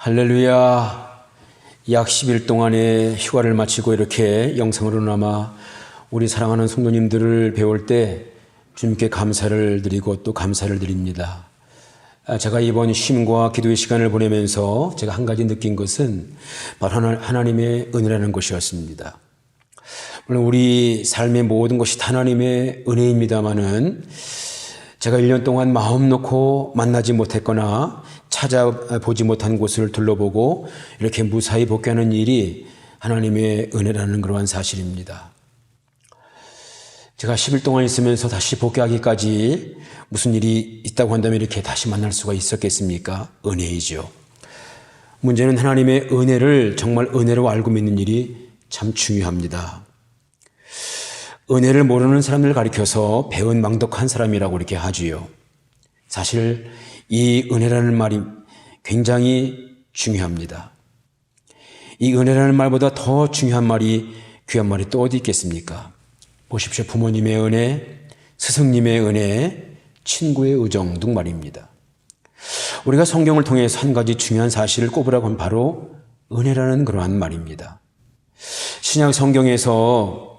할렐루야. 약 10일 동안의 휴가를 마치고 이렇게 영상으로나마 우리 사랑하는 성도님들을 배울 때 주님께 감사를 드리고 또 감사를 드립니다. 제가 이번 쉼과 기도의 시간을 보내면서 제가 한 가지 느낀 것은 바로 하나님의 은혜라는 것이었습니다. 물론 우리 삶의 모든 것이 하나님의 은혜입니다마는 제가 1년 동안 마음 놓고 만나지 못했거나 찾아보지 못한 곳을 둘러보고 이렇게 무사히 복귀하는 일이 하나님의 은혜라는 그러한 사실입니다. 제가 10일 동안 있으면서 다시 복귀하기까지 무슨 일이 있다고 한다면 이렇게 다시 만날 수가 있었겠습니까? 은혜이죠. 문제는 하나님의 은혜를 정말 은혜로 알고 믿는 일이 참 중요합니다. 은혜를 모르는 사람을 가리켜서 배은 망덕한 사람이라고 이렇게 하지요. 사실 이 은혜라는 말이 굉장히 중요합니다. 이 은혜라는 말보다 더 중요한 말이, 귀한 말이 또 어디 있겠습니까? 보십시오. 부모님의 은혜, 스승님의 은혜, 친구의 의정 등 말입니다. 우리가 성경을 통해서 한 가지 중요한 사실을 꼽으라고 하면 바로 은혜라는 그러한 말입니다. 신약 성경에서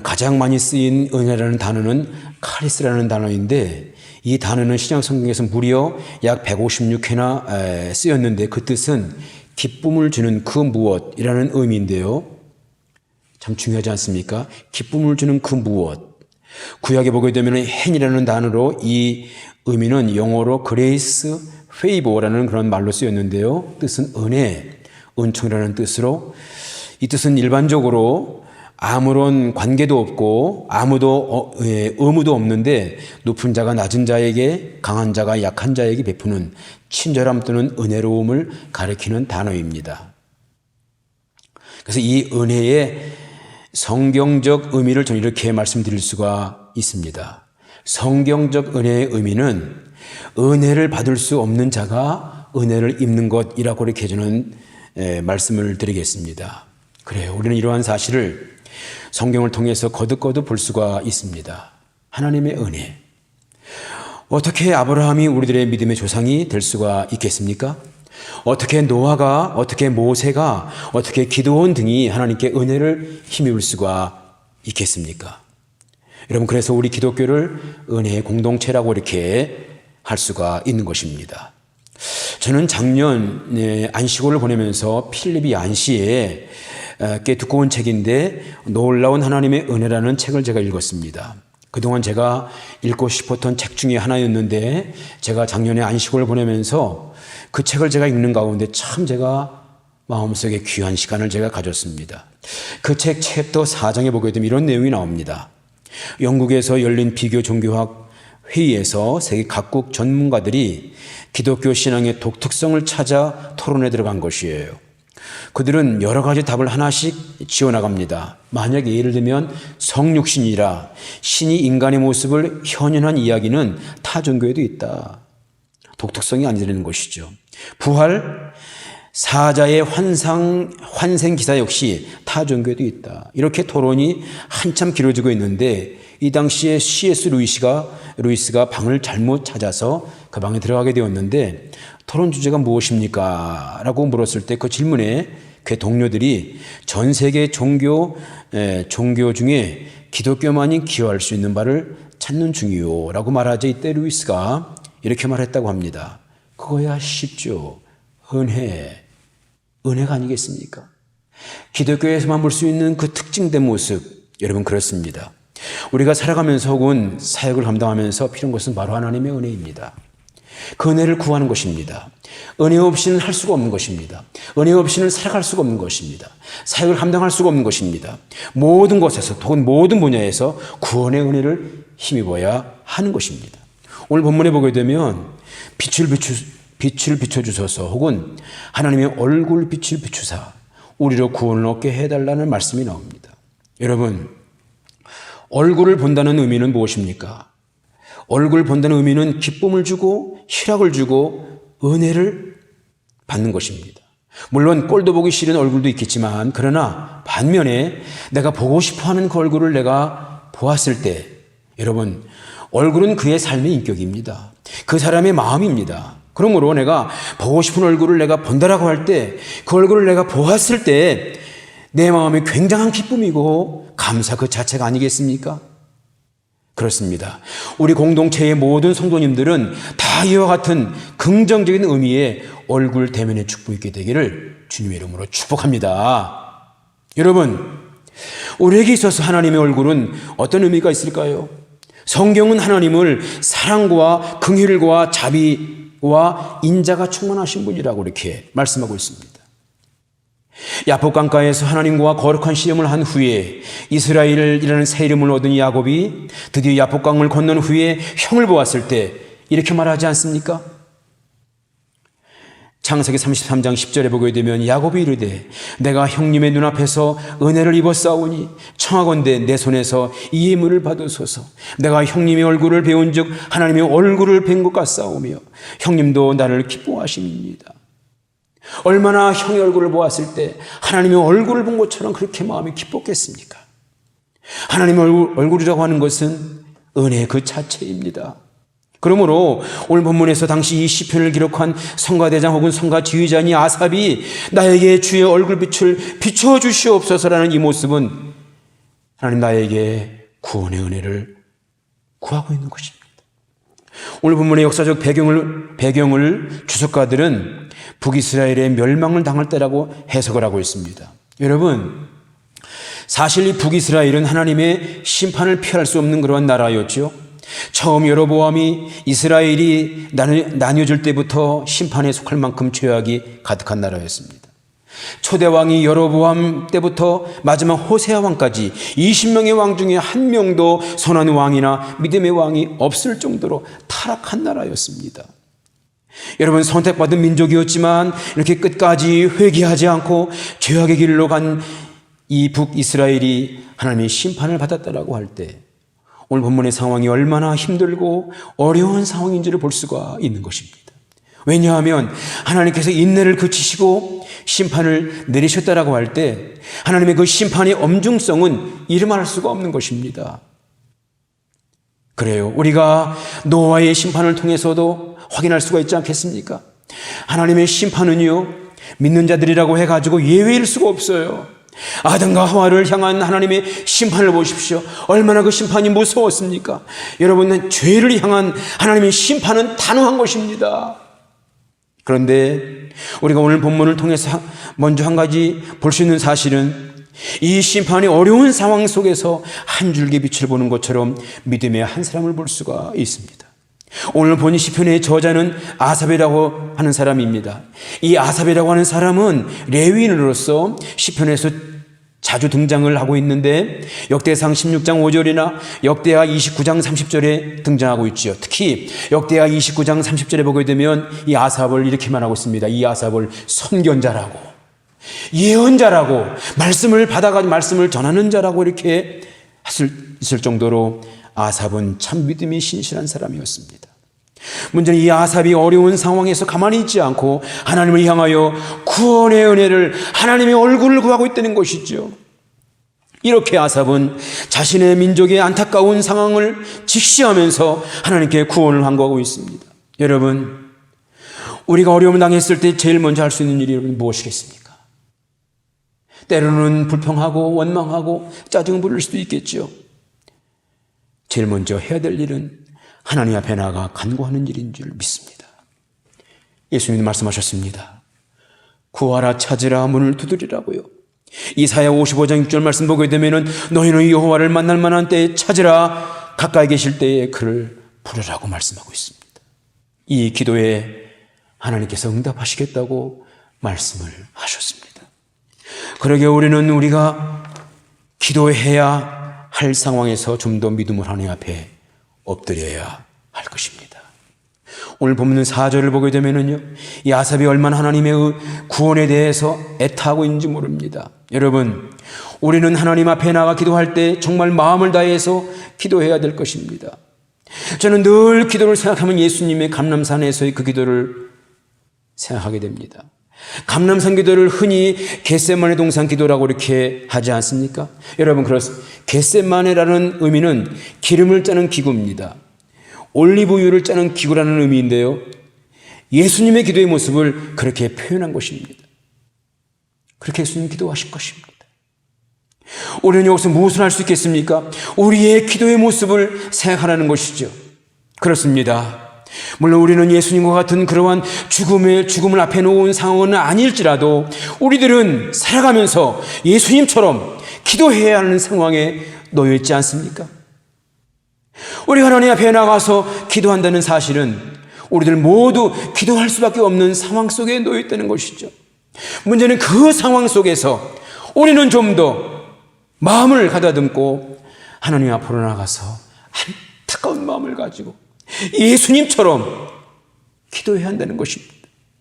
가장 많이 쓰인 은혜라는 단어는 카리스라는 단어인데, 이 단어는 신약 성경에서 무려 약 156회나 쓰였는데 그 뜻은 기쁨을 주는 그 무엇이라는 의미인데요. 참 중요하지 않습니까? 기쁨을 주는 그 무엇. 구약에 보게 되면 행이라는 단어로 이 의미는 영어로 grace, favor라는 그런 말로 쓰였는데요. 뜻은 은혜, 은총이라는 뜻으로, 이 뜻은 일반적으로 아무런 관계도 없고 아무도 의무도 없는데 높은 자가 낮은 자에게, 강한 자가 약한 자에게 베푸는 친절함 또는 은혜로움을 가리키는 단어입니다. 그래서 이 은혜의 성경적 의미를 저는 이렇게 말씀드릴 수가 있습니다. 성경적 은혜의 의미는 은혜를 받을 수 없는 자가 은혜를 입는 것이라고 이렇게 저는 말씀을 드리겠습니다. 그래요. 우리는 이러한 사실을 성경을 통해서 거듭거듭 볼 수가 있습니다. 하나님의 은혜. 어떻게 아브라함이 우리들의 믿음의 조상이 될 수가 있겠습니까? 어떻게 노아가, 어떻게 모세가, 어떻게 기드온 등이 하나님께 은혜를 힘입을 수가 있겠습니까? 여러분, 그래서 우리 기독교를 은혜의 공동체라고 이렇게 할 수가 있는 것입니다. 저는 작년 안식월을 보내면서 필리피 안시에 꽤 두꺼운 책인데 놀라운 하나님의 은혜라는 책을 제가 읽었습니다. 그동안 제가 읽고 싶었던 책 중에 하나였는데 제가 작년에 안식을 보내면서 그 책을 제가 읽는 가운데 참 제가 마음속에 귀한 시간을 제가 가졌습니다. 그 책 챕터 4장에 보게 되면 이런 내용이 나옵니다. 영국에서 열린 비교 종교학 회의에서 세계 각국 전문가들이 기독교 신앙의 독특성을 찾아 토론에 들어간 것이에요. 그들은 여러 가지 답을 하나씩 지어나갑니다. 만약에 예를 들면 성육신이라 신이 인간의 모습을 현현한 이야기는 타 종교에도 있다. 독특성이 아니라는 것이죠. 부활, 사자의 환생 기사 역시 타 종교에도 있다. 이렇게 토론이 한참 길어지고 있는데 이 당시에 C.S. 루이스가 방을 잘못 찾아서 그 방에 들어가게 되었는데 토론 주제가 무엇입니까? 라고 물었을 때 그 질문에 그 동료들이 전 세계 종교 중에 기독교만이 기여할 수 있는 바를 찾는 중이요 라고 말하자 이때 루이스가 이렇게 말했다고 합니다. 그거야 쉽죠. 은혜가 아니겠습니까? 기독교에서만 볼 수 있는 그 특징된 모습, 여러분 그렇습니다. 우리가 살아가면서 혹은 사역을 감당하면서 필요한 것은 바로 하나님의 은혜입니다. 그 은혜를 구하는 것입니다. 은혜 없이는 할 수가 없는 것입니다. 은혜 없이는 살아갈 수가 없는 것입니다. 사역을 감당할 수가 없는 것입니다. 모든 것에서 혹은 모든 분야에서 구원의 은혜를 힘입어야 하는 것입니다. 오늘 본문에 보게 되면 빛을 비춰주소서 혹은 하나님의 얼굴 빛을 비추사 우리로 구원을 얻게 해달라는 말씀이 나옵니다. 여러분, 얼굴을 본다는 의미는 무엇입니까? 얼굴 본다는 의미는 기쁨을 주고 희락을 주고 은혜를 받는 것입니다. 물론 꼴도 보기 싫은 얼굴도 있겠지만 그러나 반면에 내가 보고 싶어하는 그 얼굴을 내가 보았을 때 여러분 얼굴은 그의 삶의 인격입니다. 그 사람의 마음입니다. 그러므로 내가 보고 싶은 얼굴을 내가 본다라고 할 때 그 얼굴을 내가 보았을 때 내 마음에 굉장한 기쁨이고 감사 그 자체가 아니겠습니까? 그렇습니다. 우리 공동체의 모든 성도님들은 다 이와 같은 긍정적인 의미의 얼굴 대면의 축복이 있게 되기를 주님의 이름으로 축복합니다. 여러분, 우리에게 있어서 하나님의 얼굴은 어떤 의미가 있을까요? 성경은 하나님을 사랑과 긍휼과 자비와 인자가 충만하신 분이라고 이렇게 말씀하고 있습니다. 야복 강가에서 하나님과 거룩한 시험을 한 후에 이스라엘이라는 새 이름을 얻은 야곱이 드디어 야복 강을 건넌 후에 형을 보았을 때 이렇게 말하지 않습니까? 창세기 33장 10절에 보게 되면 야곱이 이르되 내가 형님의 눈앞에서 은혜를 입었사오니 청하건대 내 손에서 이 예물을 받으소서. 내가 형님의 얼굴을 배운 즉 하나님의 얼굴을 뵌 것 같사오며 형님도 나를 기뻐하심이니이다. 얼마나 형의 얼굴을 보았을 때 하나님의 얼굴을 본 것처럼 그렇게 마음이 기뻤겠습니까? 하나님의 얼굴이라고 하는 것은 은혜 그 자체입니다. 그러므로 오늘 본문에서 당시 이 시편을 기록한 성가대장 혹은 성가지휘자니 아삽이 나에게 주의 얼굴빛을 비춰주시옵소서라는 이 모습은 하나님 나에게 구원의 은혜를 구하고 있는 것입니다. 오늘 본문의 역사적 배경을 주석가들은 북이스라엘의 멸망을 당할 때라고 해석을 하고 있습니다. 여러분, 사실 이 북이스라엘은 하나님의 심판을 피할 수 없는 그러한 나라였죠. 처음 여로보암이 이스라엘이 나뉘어질 때부터 심판에 속할 만큼 죄악이 가득한 나라였습니다. 초대왕이 여로보암 때부터 마지막 호세아 왕까지 20명의 왕 중에 한 명도 선한 왕이나 믿음의 왕이 없을 정도로 타락한 나라였습니다. 여러분, 선택받은 민족이었지만 이렇게 끝까지 회개하지 않고 죄악의 길로 간 이 북이스라엘이 하나님의 심판을 받았다라고 할 때 오늘 본문의 상황이 얼마나 힘들고 어려운 상황인지를 볼 수가 있는 것입니다. 왜냐하면 하나님께서 인내를 그치시고 심판을 내리셨다라고 할 때 하나님의 그 심판의 엄중성은 이름할 수가 없는 것입니다. 그래요. 우리가 노아의 심판을 통해서도 확인할 수가 있지 않겠습니까? 하나님의 심판은요, 믿는 자들이라고 해가지고 예외일 수가 없어요. 아담과 하와를 향한 하나님의 심판을 보십시오. 얼마나 그 심판이 무서웠습니까? 여러분, 죄를 향한 하나님의 심판은 단호한 것입니다. 그런데 우리가 오늘 본문을 통해서 먼저 한 가지 볼 수 있는 사실은 이 심판이 어려운 상황 속에서 한 줄기 빛을 보는 것처럼 믿음의 한 사람을 볼 수가 있습니다. 오늘 본 시편의 저자는 아삽이라고 하는 사람입니다. 이 아삽이라고 하는 사람은 레위인으로서 시편에서 자주 등장을 하고 있는데 역대상 16장 5절이나 역대하 29장 30절에 등장하고 있죠. 특히 역대하 29장 30절에 보게 되면 이 아삽을 이렇게 말하고 있습니다. 이 아삽을 선견자라고, 예언자라고, 말씀을 받아가 말씀을 전하는 자라고 이렇게 있을 정도로 아삽은 참 믿음이 신실한 사람이었습니다. 문제는 이 아삽이 어려운 상황에서 가만히 있지 않고 하나님을 향하여 구원의 은혜를, 하나님의 얼굴을 구하고 있다는 것이죠. 이렇게 아삽은 자신의 민족의 안타까운 상황을 직시하면서 하나님께 구원을 간구하고 있습니다. 여러분, 우리가 어려움을 당했을 때 제일 먼저 할 수 있는 일이 무엇이겠습니까? 때로는 불평하고 원망하고 짜증 부릴 수도 있겠죠. 제일 먼저 해야 될 일은 하나님 앞에 나아가 간구하는 일인 줄 믿습니다. 예수님이 말씀하셨습니다. 구하라, 찾으라, 문을 두드리라고요. 이사야 55장 6절 말씀 보게 되면은 너희는 여호와를 만날 만한 때에 찾으라, 가까이 계실 때에 그를 부르라고 말씀하고 있습니다. 이 기도에 하나님께서 응답하시겠다고 말씀을 하셨습니다. 그러게 우리가 기도해야 할 상황에서 좀 더 믿음을 하나님 앞에 엎드려야 할 것입니다. 오늘 본문 4절을 보게 되면은요, 이 아삽이 얼마나 하나님의 구원에 대해서 애타하고 있는지 모릅니다. 여러분, 우리는 하나님 앞에 나가 기도할 때 정말 마음을 다해서 기도해야 될 것입니다. 저는 늘 기도를 생각하면 예수님의 감람산에서의 그 기도를 생각하게 됩니다. 감람산 기도를 흔히 겟세마네 동산 기도라고 이렇게 하지 않습니까? 여러분, 그렇습니다. 겟세마네라는 의미는 기름을 짜는 기구입니다. 올리브유를 짜는 기구라는 의미인데요, 예수님의 기도의 모습을 그렇게 표현한 것입니다. 그렇게 예수님 기도하실 것입니다. 우리는 여기서 무엇을 할 수 있겠습니까? 우리의 기도의 모습을 생각하라는 것이죠. 그렇습니다. 물론 우리는 예수님과 같은 그러한 죽음을 앞에 놓은 상황은 아닐지라도 우리들은 살아가면서 예수님처럼 기도해야 하는 상황에 놓여 있지 않습니까? 우리가 하나님 앞에 나가서 기도한다는 사실은 우리들 모두 기도할 수밖에 없는 상황 속에 놓여 있다는 것이죠. 문제는 그 상황 속에서 우리는 좀 더 마음을 가다듬고 하나님 앞으로 나가서 안타까운 마음을 가지고 예수님처럼 기도해야 한다는 것입니다.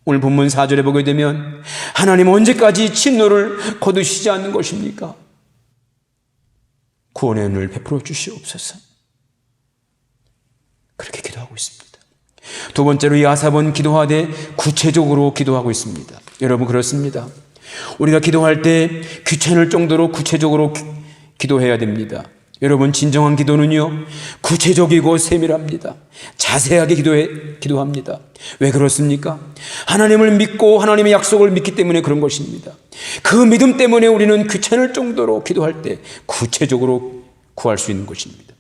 오늘 본문 4절에 보게 되면 하나님 언제까지 진노를 거두시지 않는 것입니까? 구원의 은혜를 베풀어 주시옵소서. 그렇게 기도하고 있습니다. 두 번째로 이 아삽은 기도하되 구체적으로 기도하고 있습니다. 여러분 그렇습니다. 우리가 기도할 때 귀찮을 정도로 구체적으로 기도해야 됩니다. 여러분 진정한 기도는요 구체적이고 세밀합니다. 자세하게 기도합니다. 왜 그렇습니까? 하나님을 믿고 하나님의 약속을 믿기 때문에 그런 것입니다. 그 믿음 때문에 우리는 귀찮을 정도로 기도할 때 구체적으로 구할 수 있는 것입니다.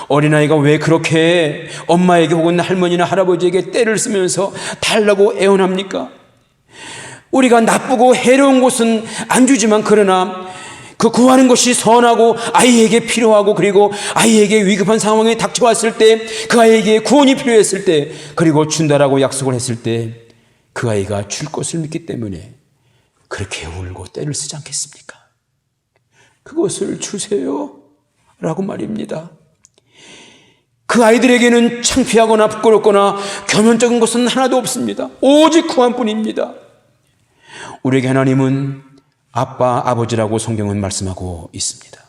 어린아이가 왜 그렇게 엄마에게 혹은 할머니나 할아버지에게 떼를 쓰면서 달라고 애원합니까? 우리가 나쁘고 해로운 것은 안 주지만 그러나 그 구하는 것이 선하고 아이에게 필요하고 그리고 아이에게 위급한 상황에 닥쳐왔을 때 그 아이에게 구원이 필요했을 때 그리고 준다라고 약속을 했을 때 그 아이가 줄 것을 믿기 때문에 그렇게 울고 떼를 쓰지 않겠습니까? 그것을 주세요 라고 말입니다. 그 아이들에게는 창피하거나 부끄럽거나 겸연쩍은 것은 하나도 없습니다. 오직 구한뿐입니다. 우리에게 하나님은 아빠, 아버지라고 성경은 말씀하고 있습니다.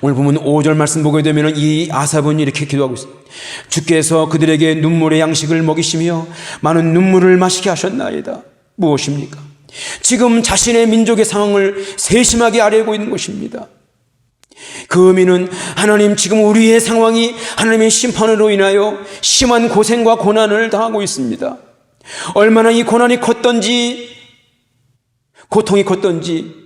오늘 보면 5절 말씀 보게 되면 이 아삽은 이렇게 기도하고 있습니다. 주께서 그들에게 눈물의 양식을 먹이시며 많은 눈물을 마시게 하셨나이다. 무엇입니까? 지금 자신의 민족의 상황을 세심하게 알고 있는 것입니다. 그 의미는 하나님 지금 우리의 상황이 하나님의 심판으로 인하여 심한 고생과 고난을 당하고 있습니다. 얼마나 이 고난이 컸던지 고통이 컸던지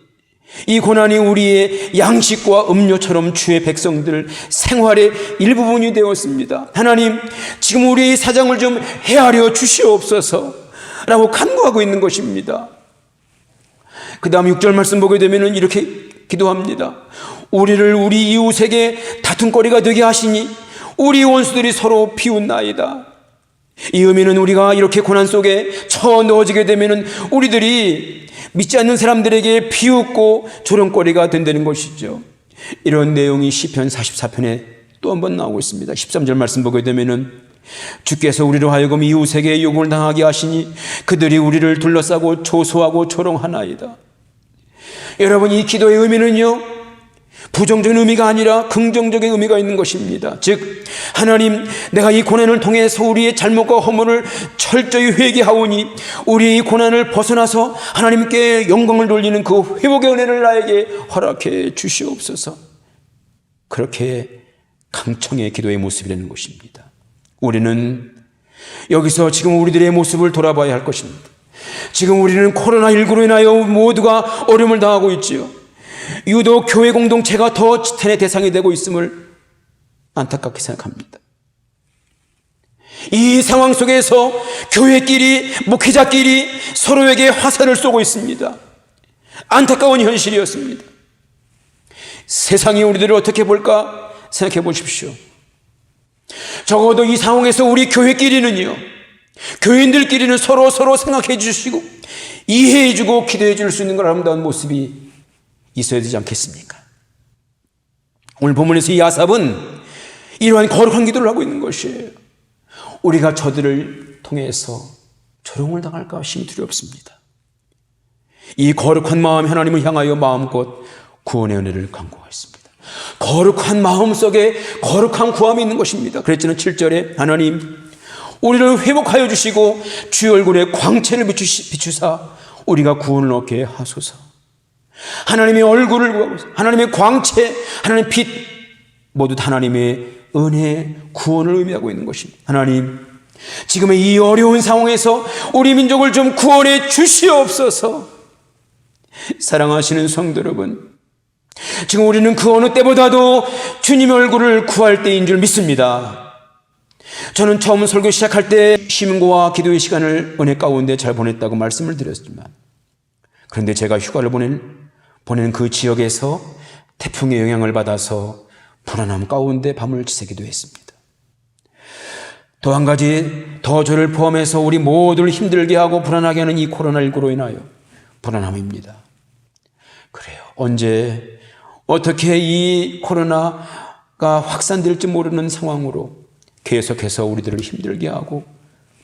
이 고난이 우리의 양식과 음료처럼 주의 백성들 생활의 일부분이 되었습니다. 하나님 지금 우리의 사정을 좀 헤아려 주시옵소서 라고 간구하고 있는 것입니다. 그 다음 6절 말씀 보게 되면 이렇게 기도합니다. 우리를 우리 이웃에게 다툼거리가 되게 하시니 우리 원수들이 서로 비웃나이다. 이 의미는 우리가 이렇게 고난 속에 처 넣어지게 되면 우리들이 믿지 않는 사람들에게 비웃고 조롱거리가 된다는 것이죠. 이런 내용이 시편 44편에 또 한 번 나오고 있습니다. 13절 말씀 보게 되면은 주께서 우리로 하여금 이웃에게 욕을 당하게 하시니 그들이 우리를 둘러싸고 조소하고 조롱하나이다. 여러분 이 기도의 의미는요 부정적인 의미가 아니라 긍정적인 의미가 있는 것입니다. 즉 하나님 내가 이 고난을 통해서 우리의 잘못과 허물을 철저히 회개하오니 우리의 이 고난을 벗어나서 하나님께 영광을 돌리는 그 회복의 은혜를 나에게 허락해 주시옵소서. 그렇게 강청의 기도의 모습이라는 것입니다. 우리는 여기서 지금 우리들의 모습을 돌아봐야 할 것입니다. 지금 우리는 코로나19로 인하여 모두가 어려움을 당하고 있지요. 유독 교회 공동체가 더 지탄의 대상이 되고 있음을 안타깝게 생각합니다. 이 상황 속에서 교회끼리 목회자끼리 서로에게 화살을 쏘고 있습니다. 안타까운 현실이었습니다. 세상이 우리들을 어떻게 볼까 생각해 보십시오. 적어도 이 상황에서 우리 교회끼리는요 교인들끼리는 서로 생각해 주시고 이해해 주고 기도해 줄 수 있는 걸 아름다운 모습이 있어야 되지 않겠습니까? 오늘 본문에서 이 아삽은 이러한 거룩한 기도를 하고 있는 것이에요. 우리가 저들을 통해서 조롱을 당할까 심히 두렵습니다. 이 거룩한 마음 하나님을 향하여 마음껏 구원의 은혜를 간구하였습니다. 거룩한 마음 속에 거룩한 구함이 있는 것입니다. 그랬잖아요. 7절에 하나님 우리를 회복하여 주시고 주의 얼굴에 광채를 비추사 우리가 구원을 얻게 하소서. 하나님의 얼굴을 구하고 있습니다. 하나님의 광채, 하나님의 빛 모두 하나님의 은혜, 구원을 의미하고 있는 것입니다. 하나님 지금의 이 어려운 상황에서 우리 민족을 좀 구원해 주시옵소서. 사랑하시는 성도 여러분, 지금 우리는 그 어느 때보다도 주님의 얼굴을 구할 때인 줄 믿습니다. 저는 처음 설교 시작할 때 시민고와 기도의 시간을 은혜 가운데 잘 보냈다고 말씀을 드렸지만, 그런데 제가 휴가를 보낸 그 지역에서 태풍의 영향을 받아서 불안함 가운데 밤을 지새기도 했습니다. 또 한 가지, 더 저를 포함해서 우리 모두를 힘들게 하고 불안하게 하는 이 코로나19로 인하여 불안함입니다. 그래요. 언제 어떻게 이 코로나가 확산될지 모르는 상황으로 계속해서 우리들을 힘들게 하고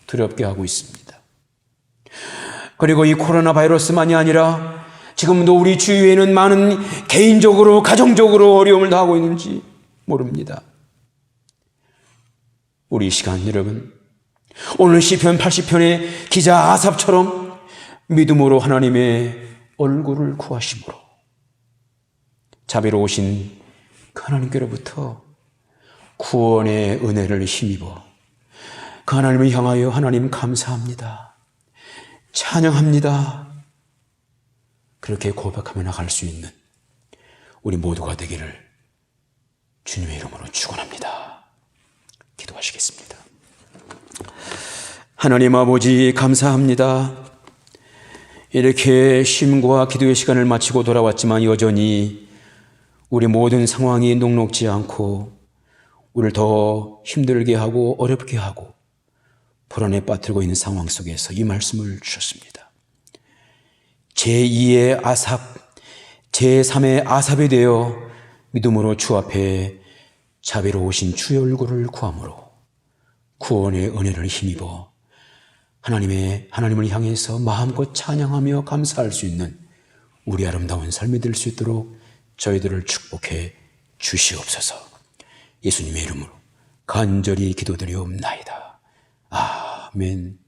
두렵게 하고 있습니다. 그리고 이 코로나 바이러스만이 아니라 지금도 우리 주위에는 많은 개인적으로 가정적으로 어려움을 당하고 있는지 모릅니다. 우리 시간 여러분, 오늘 시편 80편의 기자 아삽처럼 믿음으로 하나님의 얼굴을 구하심으로 자비로우신 그 하나님께로부터 구원의 은혜를 힘입어 그 하나님을 향하여 하나님 감사합니다, 찬양합니다, 그렇게 고백하며 나갈 수 있는 우리 모두가 되기를 주님의 이름으로 축원합니다. 기도하시겠습니다. 하나님 아버지, 감사합니다. 이렇게 쉼과 기도의 시간을 마치고 돌아왔지만 여전히 우리 모든 상황이 녹록지 않고 우리를 더 힘들게 하고 어렵게 하고 불안에 빠뜨리고 있는 상황 속에서 이 말씀을 주셨습니다. 제2의 아삽, 제3의 아삽이 되어 믿음으로 주 앞에 자비로우신 주의 얼굴을 구함으로 구원의 은혜를 힘입어 하나님을 향해서 마음껏 찬양하며 감사할 수 있는 우리 아름다운 삶이 될 수 있도록 저희들을 축복해 주시옵소서. 예수님의 이름으로 간절히 기도드리옵나이다. 아멘.